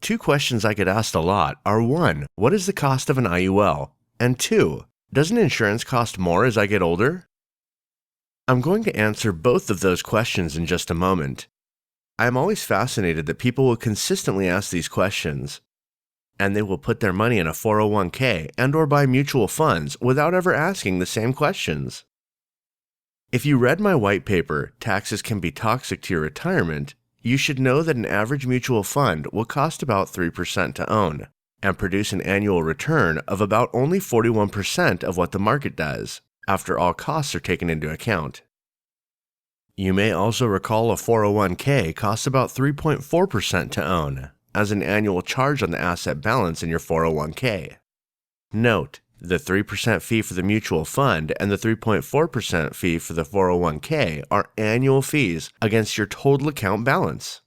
Two questions I get asked a lot are 1. What is the cost of an IUL? And 2. Doesn't insurance cost more as I get older? I'm going to answer both of those questions in just a moment. I am always fascinated that people will consistently ask these questions, and they will put their money in a 401k and/or buy mutual funds without ever asking the same questions. If you read my white paper, Taxes Can Be Toxic to Your Retirement, you should know that an average mutual fund will cost about 3% to own and produce an annual return of about only 41% of what the market does, after all costs are taken into account. You may also recall a 401k costs about 3.4% to own, as an annual charge on the asset balance in your 401k. Note, the 3% fee for the mutual fund and the 3.4% fee for the 401k are annual fees against your total account balance.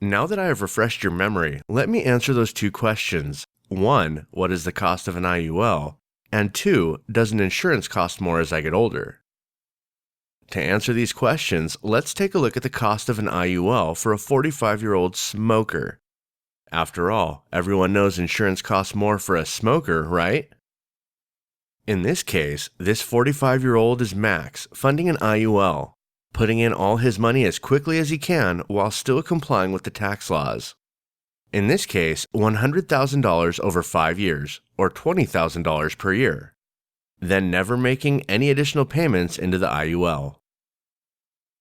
Now that I have refreshed your memory, let me answer those two questions. 1. What is the cost of an IUL? And 2. Does an insurance cost more as I get older? To answer these questions, let's take a look at the cost of an IUL for a 45-year-old smoker. After all, everyone knows insurance costs more for a smoker, right? In this case, this 45-year-old is Max, funding an IUL, putting in all his money as quickly as he can while still complying with the tax laws. In this case, $100,000 over 5 years, or $20,000 per year, then never making any additional payments into the IUL.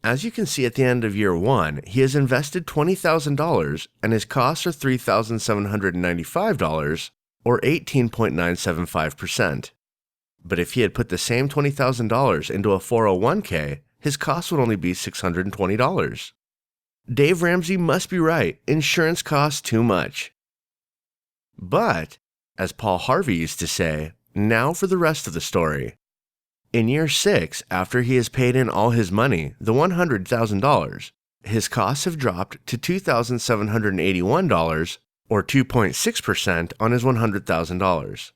As you can see at the end of year 1, he has invested $20,000 and his costs are $3,795, or 18.975%. But if he had put the same $20,000 into a 401k, his cost would only be $620. Dave Ramsey must be right. Insurance costs too much. But, as Paul Harvey used to say, now for the rest of the story. In year 6, after he has paid in all his money, the $100,000, his costs have dropped to $2,781, or 2.6% on his $100,000.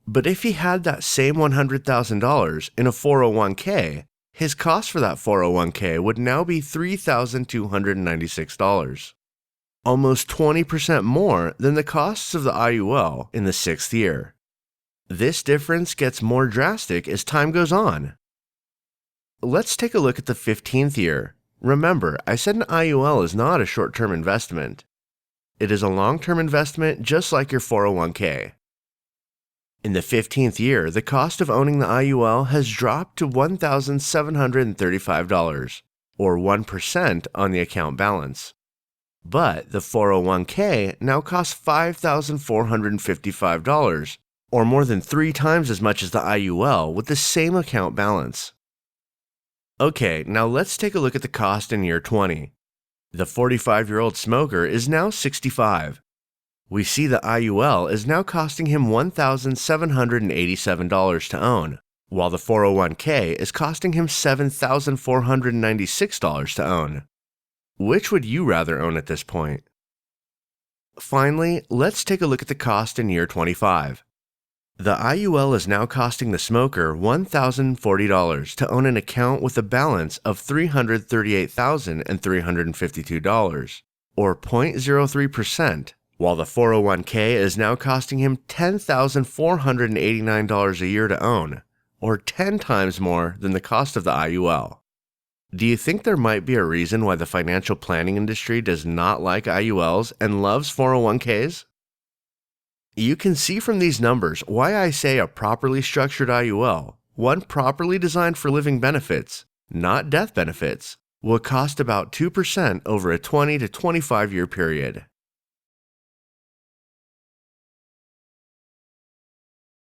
But if he had that same $100,000 in a 401k, his cost for that 401k would now be $3,296, almost 20% more than the costs of the IUL in the 6th year. This difference gets more drastic as time goes on. Let's take a look at the 15th year. Remember, I said an IUL is not a short-term investment. It is a long-term investment just like your 401k. In the 15th year, the cost of owning the IUL has dropped to $1,735, or 1% on the account balance. But the 401k now costs $5,455, or more than 3 times as much as the IUL with the same account balance. Okay, now let's take a look at the cost in year 20. The 45-year-old smoker is now 65. We see the IUL is now costing him $1,787 to own, while the 401k is costing him $7,496 to own. Which would you rather own at this point? Finally, let's take a look at the cost in year 25. The IUL is now costing the smoker $1,040 to own an account with a balance of $338,352, or 0.03%, while the 401k is now costing him $10,489 a year to own, or 10 times more than the cost of the IUL. Do you think there might be a reason why the financial planning industry does not like IULs and loves 401ks? You can see from these numbers why I say a properly structured IUL, one properly designed for living benefits, not death benefits, will cost about 2% over a 20 to 25 year period.